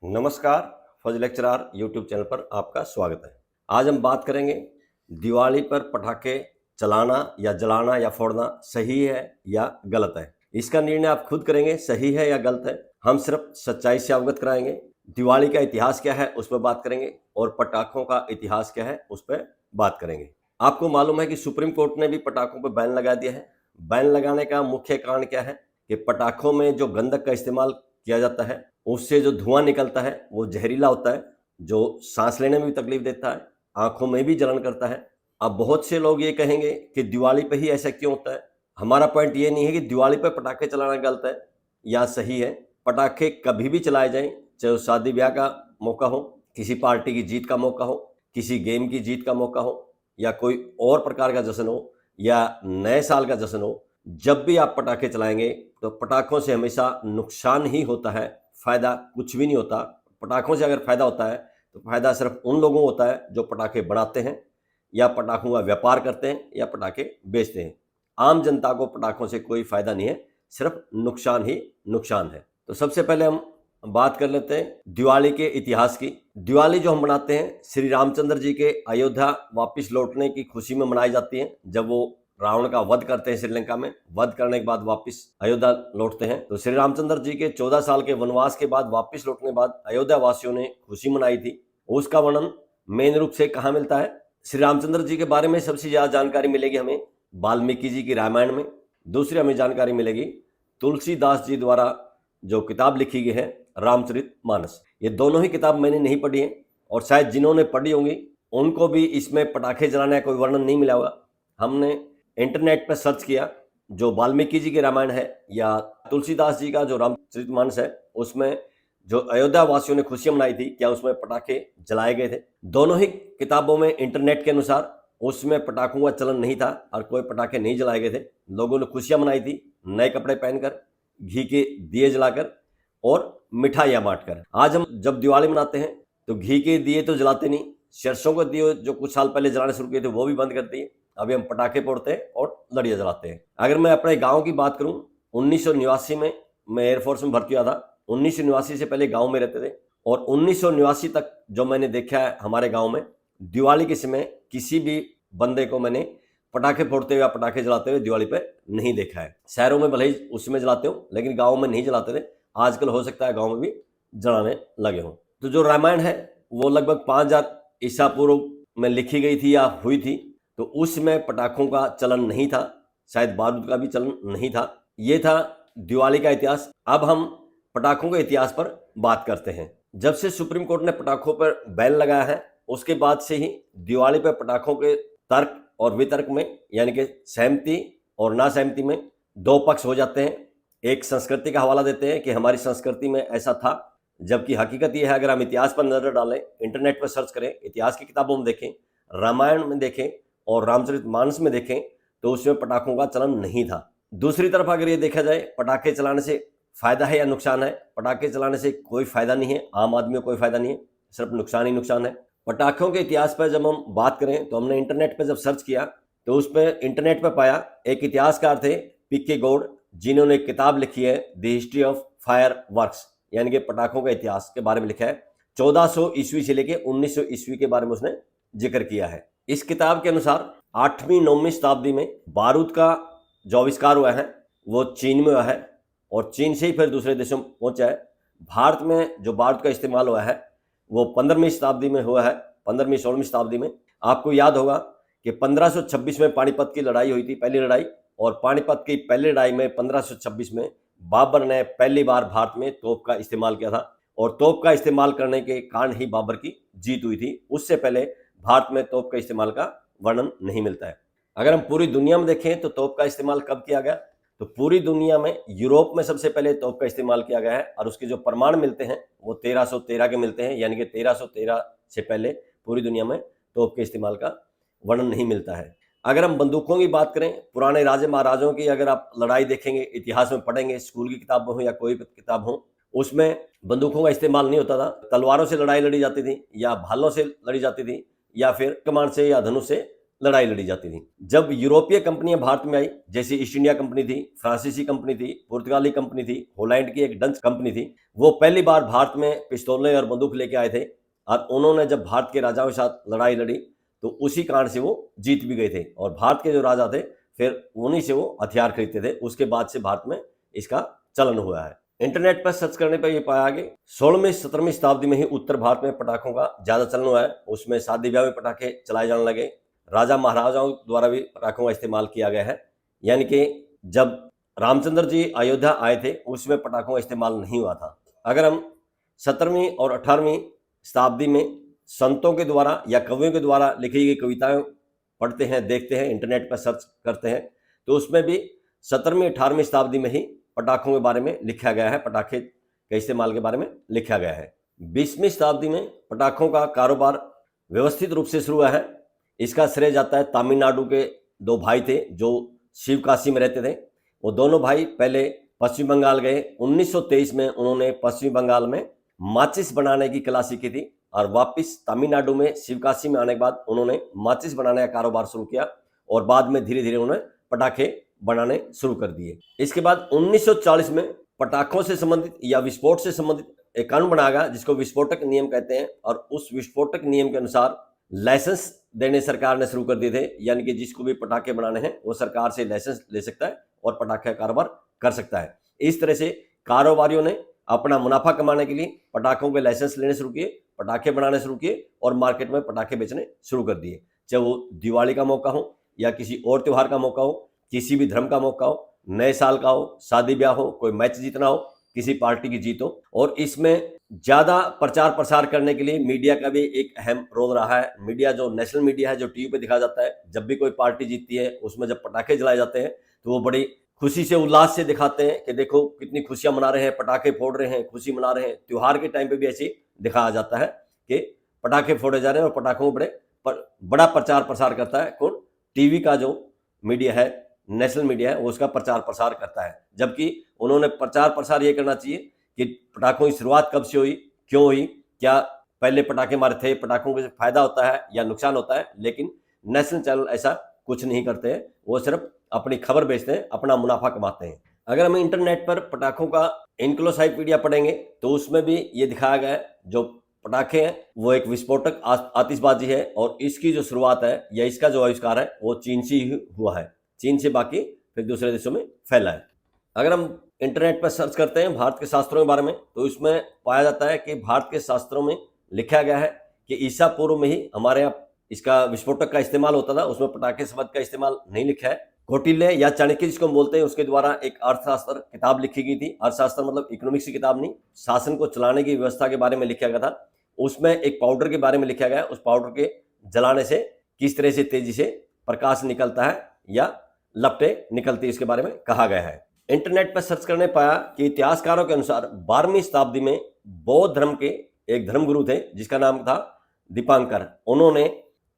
नमस्कार। फौज lecturer YouTube channel पर आपका स्वागत है। आज हम बात करेंगे दिवाली पर पटाखे चलाना या जलाना या फोड़ना सही है या गलत है। इसका निर्णय आप खुद करेंगे, सही है या गलत है। हम सिर्फ सच्चाई से अवगत कराएंगे। दिवाली का इतिहास क्या है उस पर बात करेंगे और पटाखों का इतिहास क्या है उस पर बात करेंगे। आपको मालूम है कि सुप्रीम कोर्ट ने भी पटाखों पर बैन लगा दिया है। बैन लगाने का मुख्य कारण क्या है कि पटाखों में जो गंधक का इस्तेमाल किया जाता है उससे जो धुआं निकलता है वो जहरीला होता है, जो सांस लेने में भी तकलीफ देता है, आंखों में भी जलन करता है। अब बहुत से लोग ये कहेंगे कि दिवाली पे ही ऐसा क्यों होता है। हमारा पॉइंट ये नहीं है कि दिवाली पे पटाखे चलाना गलत है या सही है। पटाखे कभी भी चलाए जाएं, चाहे वो शादी ब्याह का मौका हो, किसी पार्टी की जीत का मौका हो, किसी गेम की जीत का मौका हो, या कोई और प्रकार का जश्न हो, या नए साल का जश्न हो। जब भी आप पटाखे चलाएंगे तो पटाखों से हमेशा नुकसान ही होता है, फायदा कुछ भी नहीं होता। पटाखों से अगर फायदा होता है तो फायदा सिर्फ उन लोगों को होता है जो पटाखे बनाते हैं या पटाखों का व्यापार करते हैं या पटाखे बेचते हैं। आम जनता को पटाखों से कोई फायदा नहीं है, सिर्फ नुकसान ही नुकसान है। तो सबसे पहले हम बात कर लेते हैं दिवाली के इतिहास की। दिवाली जो हम मनाते हैं श्री रामचंद्र जी के अयोध्या वापस लौटने की खुशी में मनाई जाती है। जब वो रावण का वध करते हैं श्रीलंका में, वध करने के बाद वापस अयोध्या लौटते हैं, तो श्री रामचंद्र जी के 14 साल के वनवास के बाद वापस लौटने के बाद अयोध्या वासियों ने खुशी मनाई थी। उसका वर्णन मेन रूप से कहाँ मिलता है? श्री रामचंद्र जी के बारे में सबसे ज्यादा जानकारी मिलेगी हमें वाल्मीकि जी की रामायण में। दूसरी हमें जानकारी मिलेगी तुलसीदास जी द्वारा जो किताब लिखी गई है रामचरितमानस। ये दोनों ही किताब मैंने नहीं पढ़ी है और शायद जिन्होंने पढ़ी होंगी उनको भी इसमें पटाखे जलाने का कोई वर्णन नहीं मिला होगा। हमने इंटरनेट पर सर्च किया, जो वाल्मीकि जी की रामायण है या तुलसीदास जी का जो रामचरितमानस है उसमें जो अयोध्या वासियों ने खुशियां मनाई थी, क्या उसमें पटाखे जलाए गए थे? दोनों ही किताबों में इंटरनेट के अनुसार उसमें पटाखों का चलन नहीं था और कोई पटाखे नहीं जलाए गए थे। लोगों ने खुशियां मनाई थी, नए कपड़े पहनकर, घी के दिए जलाकर और मिठाइयां बांटकर। आज हम जब दिवाली मनाते हैं तो घी के दिए तो जलाते नहीं, सरसों के दिए जो कुछ साल पहले जलाने शुरू किए थे वो भी बंद कर दिए। अभी हम पटाखे फोड़ते हैं और लड़ियां जलाते हैं। अगर मैं अपने गांव की बात करूं, 1989 में मैं एयरफोर्स में भर्ती हुआ था। 1989 से पहले गांव में रहते थे और 1989 तक जो मैंने देखा है हमारे गांव में, दिवाली के समय किसी भी बंदे को मैंने पटाखे फोड़ते हुए या पटाखे जलाते हुए दिवाली पे नहीं देखा है। शहरों में भले ही उसमें जलाते हो लेकिन गाँव में नहीं जलाते थे। आजकल हो सकता है गाँव में भी जलाने लगे हों। तो जो रामायण है वो लगभग 5000 ईसा पूर्व में लिखी गई थी या हुई थी, तो उसमें पटाखों का चलन नहीं था, शायद बारूद का भी चलन नहीं था। ये था दिवाली का इतिहास। अब हम पटाखों के इतिहास पर बात करते हैं। जब से सुप्रीम कोर्ट ने पटाखों पर बैन लगाया है उसके बाद से ही दिवाली पर पटाखों के तर्क और वितर्क में, यानी कि सहमति और ना सहमति में, दो पक्ष हो जाते हैं। एक संस्कृति का हवाला देते हैं कि हमारी संस्कृति में ऐसा था, जबकि हकीकत यह है अगर हम इतिहास पर नजर डालें, इंटरनेट पर सर्च करें, इतिहास की किताबों में देखें, रामायण में देखें और रामचरितमानस में देखें तो उसमें पटाखों का चलन नहीं था। दूसरी तरफ अगर ये देखा जाए पटाखे चलाने से फायदा है या नुकसान है, पटाखे चलाने से कोई फायदा नहीं है, आम आदमी को कोई फायदा नहीं है, सिर्फ नुकसान ही नुकसान है। पटाखों के इतिहास पर जब हम बात करें तो हमने इंटरनेट पर जब सर्च किया तो उसमें इंटरनेट पर पाया एक इतिहासकार थे पीके गौड़, जिन्होंने एक किताब लिखी है the history of fire works, यानी कि पटाखों के इतिहास के बारे में लिखा है। 1400 ईस्वी से लेकर 1900 ईस्वी के बारे में उसने जिक्र किया है। इस किताब के अनुसार 8वीं 9वीं शताब्दी में बारूद का जो आविष्कार हुआ है वो चीन में हुआ है और चीन से ही फिर दूसरे देशों में पहुंचा है। भारत में जो बारूद का इस्तेमाल हुआ है वो 15वीं शताब्दी में हुआ है, 15वीं 16वीं शताब्दी में। आपको याद होगा कि 1526 में पानीपत की लड़ाई हुई थी, पहली लड़ाई, और पानीपत की पहली लड़ाई में 1526 में बाबर ने पहली बार भारत में तोप का इस्तेमाल किया था और तोप का इस्तेमाल करने के कारण ही बाबर की जीत हुई थी। उससे पहले भारत में तोप का इस्तेमाल का वर्णन नहीं मिलता है। अगर हम पूरी दुनिया में देखें तो तोप का इस्तेमाल कब किया गया, तो पूरी दुनिया में यूरोप में सबसे पहले तोप का इस्तेमाल किया गया है और उसके जो प्रमाण मिलते हैं वो 1313 के मिलते हैं, यानी कि 1313 से पहले पूरी दुनिया में तोप के इस्तेमाल का वर्णन नहीं मिलता है। अगर हम बंदूकों की बात करें, पुराने राजे महाराजों की अगर आप लड़ाई देखेंगे, इतिहास में पढ़ेंगे, स्कूल की किताब हो या कोई भी किताब हो, उसमें बंदूकों का इस्तेमाल नहीं होता था। तलवारों से लड़ाई लड़ी जाती थी या भालों से लड़ी जाती थी या फिर कमान से या धनुष से लड़ाई लड़ी जाती थी। जब यूरोपीय कंपनियां भारत में आई, जैसे ईस्ट इंडिया कंपनी थी, फ्रांसीसी कंपनी थी, पुर्तगाली कंपनी थी, हॉलैंड की एक डच कंपनी थी, वो पहली बार भारत में पिस्तौलें और बंदूक लेके आए थे और उन्होंने जब भारत के राजाओं के साथ लड़ाई लड़ी तो उसी कारण से वो जीत भी गए थे और भारत के जो राजा थे फिर उन्हीं से वो हथियार खरीदते थे। उसके बाद से भारत में इसका चलन हुआ है। इंटरनेट पर सर्च करने पर यह पाया कि 16वीं 17वीं शताब्दी में ही उत्तर भारत में पटाखों का ज्यादा चलन हुआ है। उसमें शादी ब्याह में पटाखे चलाए जाने लगे। राजा महाराजाओं द्वारा भी पटाखों का इस्तेमाल किया गया है। यानी कि जब रामचंद्र जी अयोध्या आए थे उसमें पटाखों का इस्तेमाल नहीं हुआ था। अगर हम 17वीं और 18वीं शताब्दी में संतों के द्वारा या कवियों के द्वारा लिखी गई कविताएं पढ़ते हैं, देखते हैं, इंटरनेट पर सर्च करते हैं तो उसमें भी 17वीं 18वीं शताब्दी में ही पटाखों के बारे में लिखा गया है, पटाखे के इस्तेमाल के बारे में लिखा गया है। 20वीं शताब्दी में पटाखों का कारोबार व्यवस्थित रूप से शुरू हुआ है। इसका श्रेय जाता है तमिलनाडु के दो भाई थे जो शिवकाशी में रहते थे। वो दोनों भाई पहले पश्चिम बंगाल गए। 1923 में उन्होंने पश्चिम बंगाल में माचिस बनाने की कला सीखी थी और वापस तमिलनाडु में शिवकाशी में आने के बाद उन्होंने माचिस बनाने का कारोबार शुरू किया और बाद में धीरे धीरे उन्होंने पटाखे बनाने शुरू कर दिए। इसके बाद 1940 में पटाखों से संबंधित या विस्फोट से संबंधित एक कानून बनाया गया जिसको विस्फोटक नियम कहते हैं और उस विस्फोटक नियम के अनुसार लाइसेंस देने सरकार ने शुरू कर दिए थे। यानी कि जिसको भी पटाखे बनाने हैं वो सरकार से लाइसेंस ले सकता है और पटाखे का कारोबार कर सकता है। इस तरह से कारोबारियों ने अपना मुनाफा कमाने के लिए पटाखों के लाइसेंस लेने शुरू किए, पटाखे बनाने शुरू किए और मार्केट में पटाखे बेचने शुरू कर दिए। चाहे वो दिवाली का मौका हो या किसी और त्योहार का मौका हो, किसी भी धर्म का मौका हो, नए साल का हो, शादी ब्याह हो, कोई मैच जीतना हो, किसी पार्टी की जीत हो। और इसमें ज्यादा प्रचार प्रसार करने के लिए मीडिया का भी एक अहम रोल रहा है। मीडिया जो नेशनल मीडिया है, जो टीवी पे दिखाया जाता है, जब भी कोई पार्टी जीतती है उसमें जब पटाखे जलाए जाते हैं तो वो बड़ी खुशी से उल्लास से दिखाते हैं कि देखो कितनी खुशियां मना रहे हैं, पटाखे फोड़ रहे हैं, खुशी मना रहे हैं। त्योहार के टाइम पे भी ऐसे दिखाया जाता है कि पटाखे फोड़े जा रहे हैं और पटाखों को बड़ा प्रचार प्रसार करता है कौन? टीवी का जो मीडिया है, नेशनल मीडिया है, वो उसका प्रचार प्रसार करता है। जबकि उन्होंने प्रचार प्रसार ये करना चाहिए कि पटाखों की शुरुआत कब से हुई, क्यों हुई, क्या पहले पटाखे मारे थे, पटाखों से फायदा होता है या नुकसान होता है। लेकिन नेशनल चैनल ऐसा कुछ नहीं करते हैं, वो सिर्फ अपनी खबर बेचते हैं, अपना मुनाफा कमाते हैं। अगर हम इंटरनेट पर पटाखों का एनसाइक्लोपीडिया पढ़ेंगे तो उसमें भी ये दिखाया गया है जो पटाखे हैं वो एक विस्फोटक आतिशबाजी है और इसकी जो शुरुआत है या इसका जो आविष्कार है वो चीन से ही हुआ है। चीन से बाकी फिर दूसरे देशों में फैला है। अगर हम इंटरनेट पर सर्च करते हैं भारत के शास्त्रों के बारे में तो इसमें पाया जाता है कि भारत के शास्त्रों में लिखा गया है कि ईसा पूर्व में ही हमारे यहाँ इसका विस्फोटक का इस्तेमाल होता था। उसमें पटाखे शब्द का इस्तेमाल नहीं लिखा है। कौटिल्य या चाणक्य जिसको हम बोलते हैं उसके द्वारा एक अर्थशास्त्र किताब लिखी गई थी। अर्थशास्त्र मतलब इकोनॉमिक्स की किताब नहीं, शासन को चलाने की व्यवस्था के बारे में लिखा गया था। उसमें एक पाउडर के बारे में लिखा गया है, उस पाउडर के जलाने से किस तरह से तेजी से प्रकाश निकलता है या लपटें निकलती है, इसके बारे में कहा गया है। इंटरनेट पर सर्च करने पाया कि इतिहासकारों के अनुसार 12वीं शताब्दी में बौद्ध धर्म के एक धर्मगुरु थे जिसका नाम था दीपांकर। उन्होंने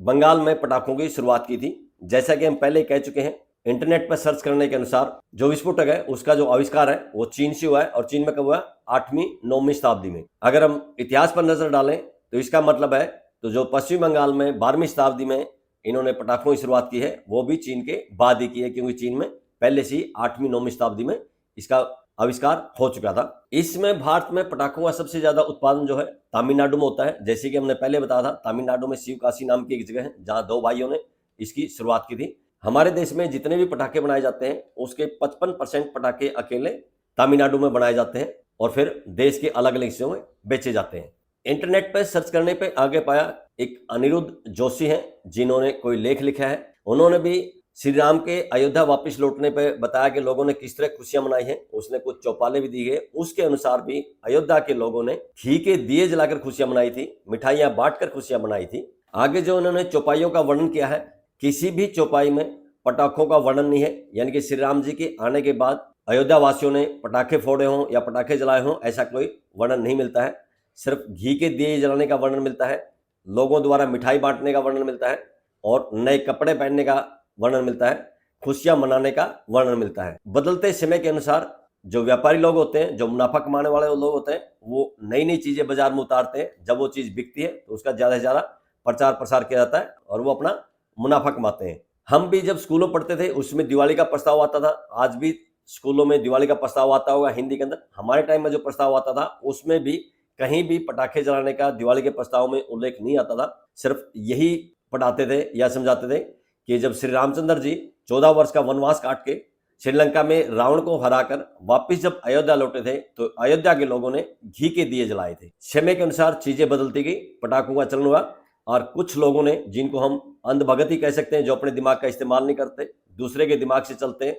बंगाल में पटाखों की शुरुआत की थी। जैसा कि हम पहले कह चुके हैं, इंटरनेट पर सर्च करने के अनुसार जो विस्फोटक है उसका जो आविष्कार है वो चीन से हुआ है और चीन में कब हुआ? 8वीं 9वीं शताब्दी में। अगर हम इतिहास पर नजर डालें तो इसका मतलब है तो जो पश्चिम बंगाल में 12वीं शताब्दी में इन्होंने पटाखों की शुरुआत की है वो भी चीन के बाद ही की है, क्योंकि चीन में पहले से 8वीं 9वीं शताब्दी में इसका आविष्कार हो चुका था। इसमें भारत में पटाखों का सबसे ज्यादा उत्पादन जो है तमिलनाडु में होता है। जैसे कि हमने पहले बताया था, तमिलनाडु में शिवकाशी नाम की एक जगह है जहां दो भाइयों ने इसकी शुरुआत की थी। हमारे देश में जितने भी पटाखे बनाए जाते हैं उसके 55% पटाखे अकेले तमिलनाडु में बनाए जाते हैं और फिर देश के अलग अलग हिस्सों में बेचे जाते हैं। इंटरनेट पर सर्च करने पे आगे पाया एक अनिरुद्ध जोशी हैं जिन्होंने कोई लेख लिखा है। उन्होंने भी श्री राम के अयोध्या वापस लौटने पर बताया कि लोगों ने किस तरह खुशियां मनाई हैं। उसने कुछ चौपाले भी दी है। उसके अनुसार भी अयोध्या के लोगों ने घी के दिए जलाकर खुशियां मनाई थी, मिठाइयां बांटकर खुशियां मनाई थी। आगे जो उन्होंने चौपाइयों का वर्णन किया है, किसी भी चौपाई में पटाखों का वर्णन नहीं है। यानी कि श्री राम जी के आने के बाद अयोध्या वासियों ने पटाखे फोड़े हों या पटाखे जलाए हों, ऐसा कोई वर्णन नहीं मिलता है। सिर्फ घी के दिए जलाने का वर्णन मिलता है, लोगों द्वारा मिठाई बांटने का वर्णन मिलता है और नए कपड़े पहनने का वर्णन मिलता है, खुशियां मनाने का वर्णन मिलता है। बदलते समय के अनुसार जो व्यापारी लोग होते हैं, जो मुनाफा कमाने वाले लोग होते हैं, वो नई नई चीजें बाजार में उतारते हैं। जब वो चीज बिकती है तो उसका ज्यादा से ज्यादा प्रचार प्रसार किया जाता है और वो अपना मुनाफा कमाते हैं। हम भी जब स्कूलों पढ़ते थे उसमें दिवाली का प्रस्ताव आता था, आज भी स्कूलों में दिवाली का प्रस्ताव आता होगा हिंदी के अंदर। हमारे टाइम में जो प्रस्ताव आता था उसमें भी कहीं भी पटाखे जलाने का दिवाली के प्रस्ताव में उल्लेख नहीं आता था। सिर्फ यही पढ़ाते थे या समझाते थे कि जब श्री रामचंद्र जी 14 वर्ष का वनवास काट के श्रीलंका में रावण को हराकर वापस जब अयोध्या लौटे थे तो अयोध्या के लोगों ने घी के दिए जलाए थे। समय के अनुसार चीजें बदलती गई, पटाखों का चलन हुआ और कुछ लोगों ने, जिनको हम अंधभगत ही कह सकते हैं, जो अपने दिमाग का इस्तेमाल नहीं करते, दूसरे के दिमाग से चलते हैं,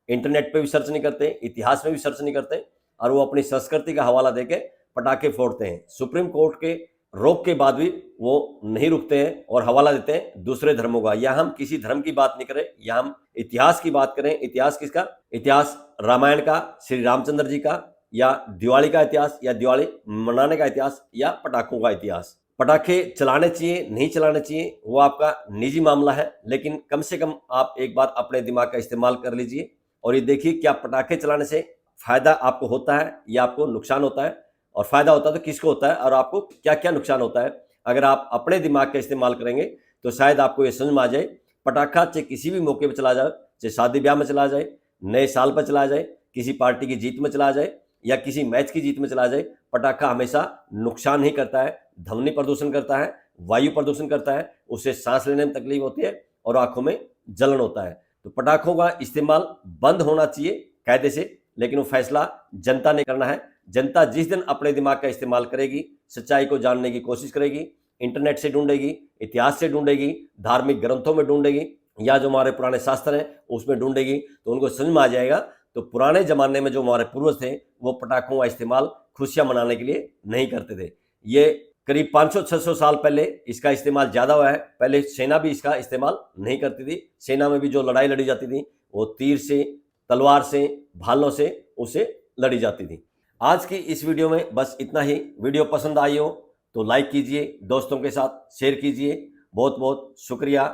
इंटरनेट पे भी सर्च नहीं करते, इतिहास में भी सर्च नहीं करते और वो अपनी संस्कृति का हवाला देके पटाखे फोड़ते हैं। सुप्रीम कोर्ट के रोक के बाद भी वो नहीं रुकते हैं और हवाला देते हैं दूसरे धर्मों का। या हम किसी धर्म की बात नहीं करें, या हम इतिहास की बात करें। इतिहास किसका? इतिहास रामायण का, श्री रामचंद्र जी का, या दिवाली का इतिहास, या दिवाली मनाने का इतिहास, या पटाखों का इतिहास। पटाखे चलाने चाहिए नहीं चलाने चाहिए वो आपका निजी मामला है, लेकिन कम से कम आप एक बार अपने दिमाग का इस्तेमाल कर लीजिए और ये देखिए क्या पटाखे चलाने से फायदा आपको होता है या आपको नुकसान होता है, और फायदा होता है तो किसको होता है और आपको क्या क्या नुकसान होता है। अगर आप अपने दिमाग का इस्तेमाल करेंगे तो शायद आपको ये समझ में आ जाए। पटाखा चाहे किसी भी मौके पर चला जाए, चाहे शादी ब्याह में चला जाए, नए साल पर चला जाए, किसी पार्टी की जीत में चला जाए, या किसी मैच की जीत में चला जाए, पटाखा हमेशा नुकसान ही करता है। ध्वनि प्रदूषण करता है, वायु प्रदूषण करता है, उससे सांस लेने में तकलीफ होती है और आंखों में जलन होता है। तो पटाखों का इस्तेमाल बंद होना चाहिए कायदे से, लेकिन वो फैसला जनता ने करना है। जनता जिस दिन अपने दिमाग का इस्तेमाल करेगी, सच्चाई को जानने की कोशिश करेगी, इंटरनेट से ढूंढेगी, इतिहास से ढूंढेगी, धार्मिक ग्रंथों में ढूंढेगी, या जो हमारे पुराने शास्त्र हैं उसमें ढूंढेगी, तो उनको समझ में आ जाएगा। तो पुराने जमाने में जो हमारे पूर्वज थे वो पटाखों का इस्तेमाल खुशियां मनाने के लिए नहीं करते थे। ये करीब 500-600 साल पहले इसका इस्तेमाल ज़्यादा हुआ है। पहले सेना भी इसका इस्तेमाल नहीं करती थी। सेना में भी जो लड़ाई लड़ी जाती थी वो तीर से, तलवार से, भालों से उसे लड़ी जाती थी। आज की इस वीडियो में बस इतना ही। वीडियो पसंद आई हो तो लाइक कीजिए, दोस्तों के साथ शेयर कीजिए। बहुत बहुत शुक्रिया,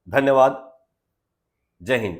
धन्यवाद, जय हिंद।